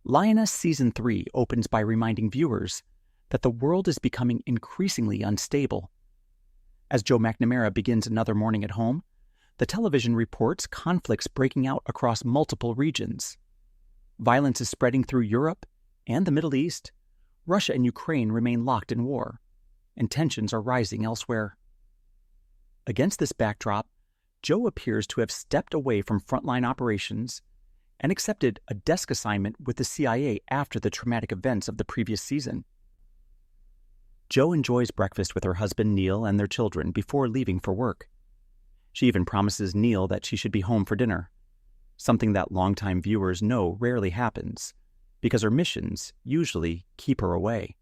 Lioness Season 3 opens by reminding viewers that the world is becoming increasingly unstable. As Joe McNamara begins another morning at home, the television reports conflicts breaking out across multiple regions. Violence is spreading through Europe and the Middle East. Russia and Ukraine remain locked in war, and tensions are rising elsewhere. Against this backdrop, Joe appears to have stepped away from frontline operations and accepted a desk assignment with the CIA after the traumatic events of the previous season. Joe enjoys breakfast with her husband Neil and their children before leaving for work. She even promises Neil that she should be home for dinner, something that longtime viewers know rarely happens, because her missions usually keep her away.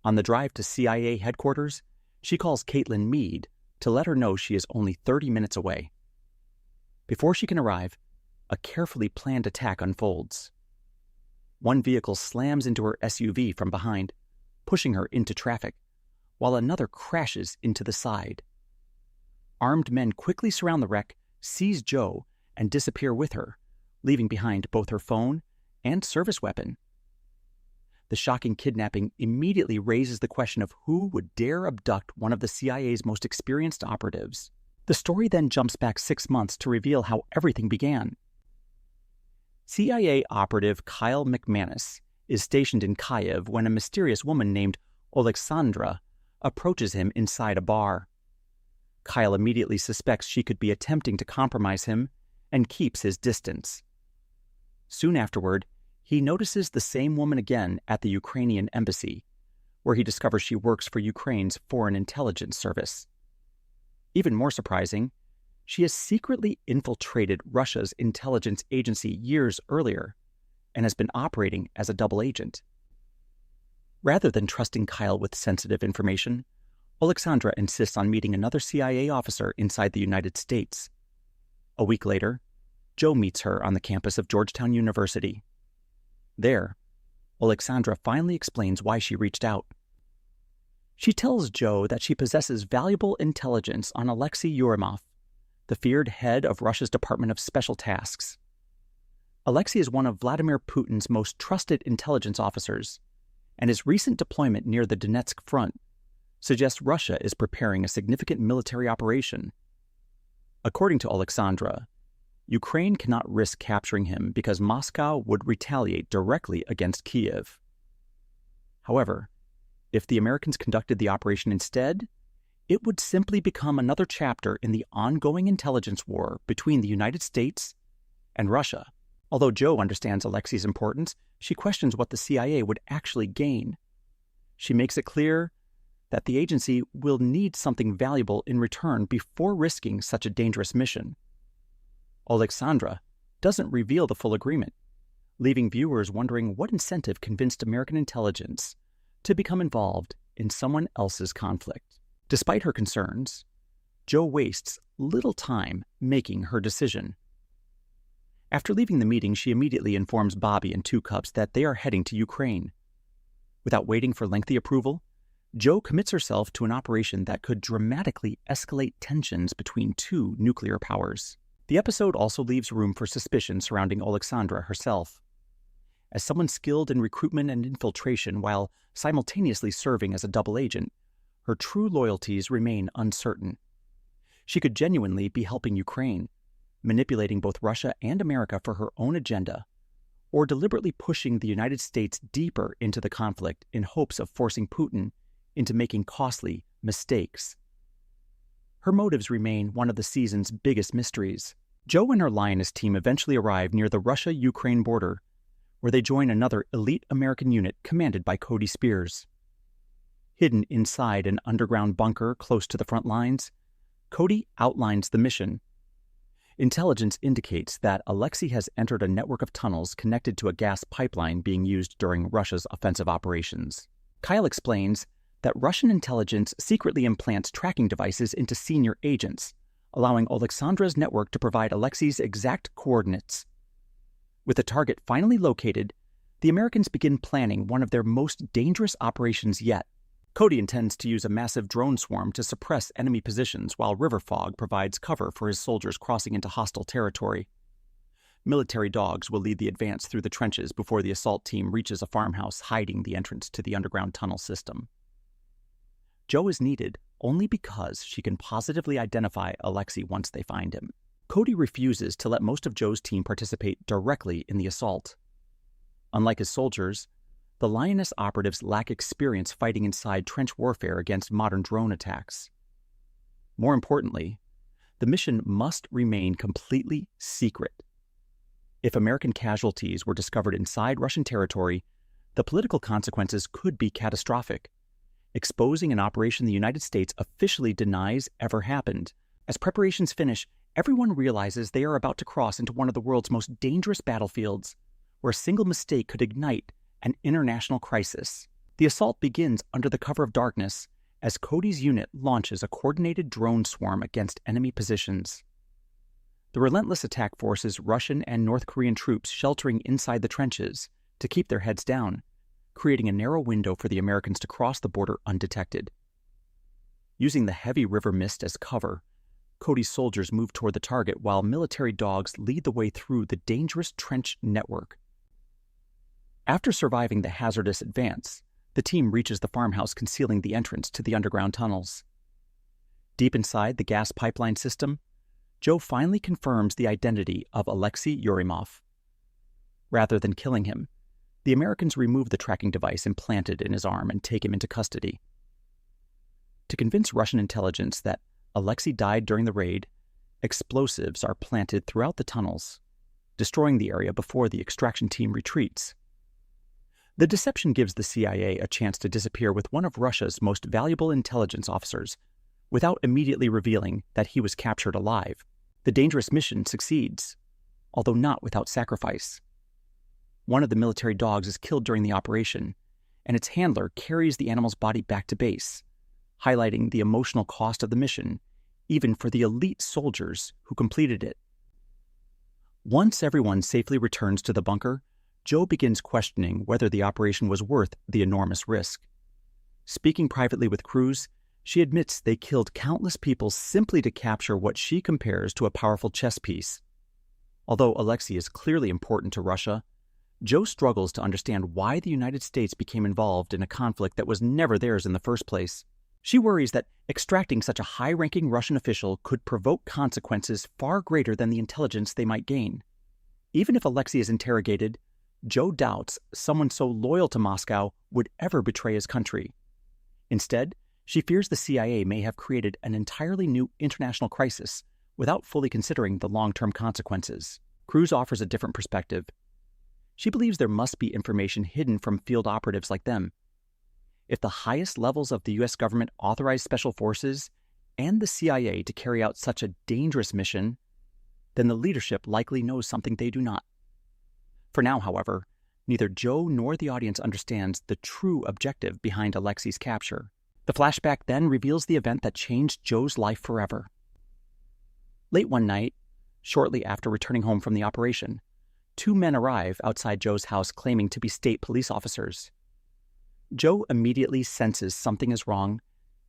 On the drive to CIA headquarters, she calls Caitlin Meade to let her know she is only 30 minutes away. Before she can arrive, a carefully planned attack unfolds. One vehicle slams into her SUV from behind, pushing her into traffic, while another crashes into the side. Armed men quickly surround the wreck, seize Joe, and disappear with her, leaving behind both her phone and service weapon. The shocking kidnapping immediately raises the question of who would dare abduct one of the CIA's most experienced operatives. The story then jumps back 6 months to reveal how everything began. CIA operative Kyle McManus is stationed in Kyiv when a mysterious woman named Alexandra approaches him inside a bar. Kyle immediately suspects she could be attempting to compromise him and keeps his distance. Soon afterward, he notices the same woman again at the Ukrainian embassy, where he discovers she works for Ukraine's Foreign Intelligence Service. Even more surprising, she has secretly infiltrated Russia's intelligence agency years earlier and has been operating as a double agent. Rather than trusting Kyle with sensitive information, Alexandra insists on meeting another CIA officer inside the United States. A week later, Joe meets her on the campus of Georgetown University. There, Alexandra finally explains why she reached out. She tells Joe that she possesses valuable intelligence on Alexei Yurimov, the feared head of Russia's Department of Special Tasks. Alexei is one of Vladimir Putin's most trusted intelligence officers, and his recent deployment near the Donetsk front suggests Russia is preparing a significant military operation. According to Alexandra, Ukraine cannot risk capturing him because Moscow would retaliate directly against Kyiv. However, if the Americans conducted the operation instead, it would simply become another chapter in the ongoing intelligence war between the United States and Russia. Although Joe understands Alexei's importance, she questions what the CIA would actually gain. She makes it clear that the agency will need something valuable in return before risking such a dangerous mission. Alexandra doesn't reveal the full agreement, leaving viewers wondering what incentive convinced American intelligence to become involved in someone else's conflict. Despite her concerns, Joe wastes little time making her decision. After leaving the meeting, she immediately informs Bobby and two cubs that they are heading to Ukraine. Without waiting for lengthy approval, Joe commits herself to an operation that could dramatically escalate tensions between two nuclear powers. The episode also leaves room for suspicion surrounding Alexandra herself. As someone skilled in recruitment and infiltration while simultaneously serving as a double agent, her true loyalties remain uncertain. She could genuinely be helping Ukraine, manipulating both Russia and America for her own agenda, or deliberately pushing the United States deeper into the conflict in hopes of forcing Putin into making costly mistakes. Her motives remain one of the season's biggest mysteries. Joe and her Lioness team eventually arrive near the Russia-Ukraine border, where they join another elite American unit commanded by Cody Spears. Hidden inside an underground bunker close to the front lines, Cody outlines the mission. Intelligence indicates that Alexei has entered a network of tunnels connected to a gas pipeline being used during Russia's offensive operations. Kyle explains that Russian intelligence secretly implants tracking devices into senior agents, allowing Alexandra's network to provide Alexei's exact coordinates. With the target finally located, the Americans begin planning one of their most dangerous operations yet. Cody intends to use a massive drone swarm to suppress enemy positions while river fog provides cover for his soldiers crossing into hostile territory. Military dogs will lead the advance through the trenches before the assault team reaches a farmhouse hiding the entrance to the underground tunnel system. Jo is needed only because she can positively identify Alexei once they find him. Cody refuses to let most of Jo's team participate directly in the assault. Unlike his soldiers, the Lioness operatives lack experience fighting inside trench warfare against modern drone attacks. More importantly, the mission must remain completely secret. If American casualties were discovered inside Russian territory, the political consequences could be catastrophic, exposing an operation the United States officially denies ever happened. As preparations finish, everyone realizes they are about to cross into one of the world's most dangerous battlefields, where a single mistake could ignite an international crisis. The assault begins under the cover of darkness as Cody's unit launches a coordinated drone swarm against enemy positions. The relentless attack forces Russian and North Korean troops sheltering inside the trenches to keep their heads down, creating a narrow window for the Americans to cross the border undetected. Using the heavy river mist as cover, Cody's soldiers move toward the target while military dogs lead the way through the dangerous trench network. After surviving the hazardous advance, the team reaches the farmhouse concealing the entrance to the underground tunnels. Deep inside the gas pipeline system, Jo finally confirms the identity of Alexei Yurimov. Rather than killing him, the Americans remove the tracking device implanted in his arm and take him into custody. To convince Russian intelligence that Alexei died during the raid, explosives are planted throughout the tunnels, destroying the area before the extraction team retreats. The deception gives the CIA a chance to disappear with one of Russia's most valuable intelligence officers, without immediately revealing that he was captured alive. The dangerous mission succeeds, although not without sacrifice. One of the military dogs is killed during the operation, and its handler carries the animal's body back to base, highlighting the emotional cost of the mission, even for the elite soldiers who completed it. Once everyone safely returns to the bunker, Jo begins questioning whether the operation was worth the enormous risk. Speaking privately with crews, she admits they killed countless people simply to capture what she compares to a powerful chess piece. Although Alexei is clearly important to Russia, Jo struggles to understand why the United States became involved in a conflict that was never theirs in the first place. She worries that extracting such a high-ranking Russian official could provoke consequences far greater than the intelligence they might gain. Even if Alexei is interrogated, Jo doubts someone so loyal to Moscow would ever betray his country. Instead, she fears the CIA may have created an entirely new international crisis without fully considering the long-term consequences. Cruz offers a different perspective. She believes there must be information hidden from field operatives like them. If the highest levels of the U.S. government authorize special forces and the CIA to carry out such a dangerous mission, then the leadership likely knows something they do not. For now, however, neither Jo nor the audience understands the true objective behind Alexei's capture. The flashback then reveals the event that changed Jo's life forever. Late one night, shortly after returning home from the operation, two men arrive outside Jo's house claiming to be state police officers. Jo immediately senses something is wrong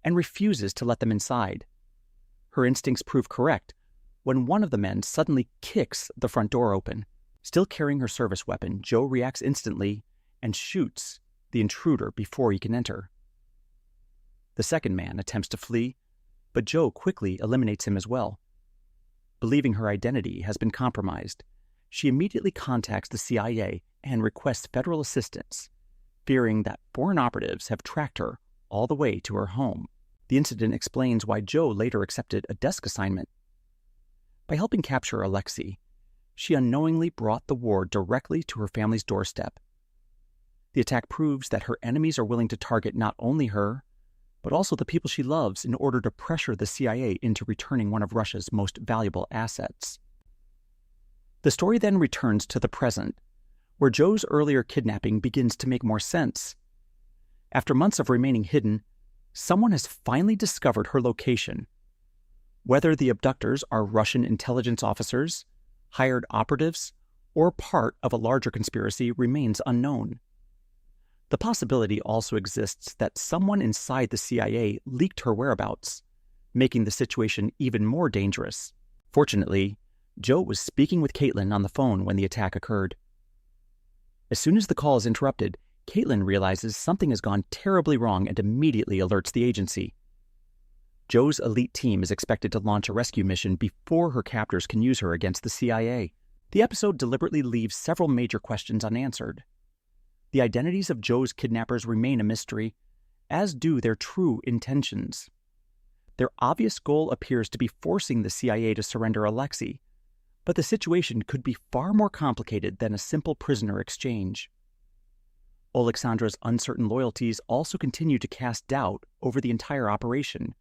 and refuses to let them inside. Her instincts prove correct when one of the men suddenly kicks the front door open. Still carrying her service weapon, Jo reacts instantly and shoots the intruder before he can enter. The second man attempts to flee, but Jo quickly eliminates him as well. Believing her identity has been compromised, she immediately contacts the CIA and requests federal assistance, fearing that foreign operatives have tracked her all the way to her home. The incident explains why Jo later accepted a desk assignment. By helping capture Alexei, she unknowingly brought the war directly to her family's doorstep. The attack proves that her enemies are willing to target not only her, but also the people she loves in order to pressure the CIA into returning one of Russia's most valuable assets. The story then returns to the present, where Jo's earlier kidnapping begins to make more sense. After months of remaining hidden, someone has finally discovered her location. Whether the abductors are Russian intelligence officers, hired operatives, or part of a larger conspiracy remains unknown. The possibility also exists that someone inside the CIA leaked her whereabouts, making the situation even more dangerous. Fortunately, Joe was speaking with Caitlin on the phone when the attack occurred. As soon as the call is interrupted, Caitlin realizes something has gone terribly wrong and immediately alerts the agency. Joe's elite team is expected to launch a rescue mission before her captors can use her against the CIA. The episode deliberately leaves several major questions unanswered. The identities of Joe's kidnappers remain a mystery, as do their true intentions. Their obvious goal appears to be forcing the CIA to surrender Alexei, but the situation could be far more complicated than a simple prisoner exchange. Alexandra's uncertain loyalties also continue to cast doubt over the entire operation,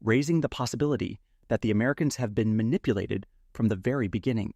raising the possibility that the Americans have been manipulated from the very beginning.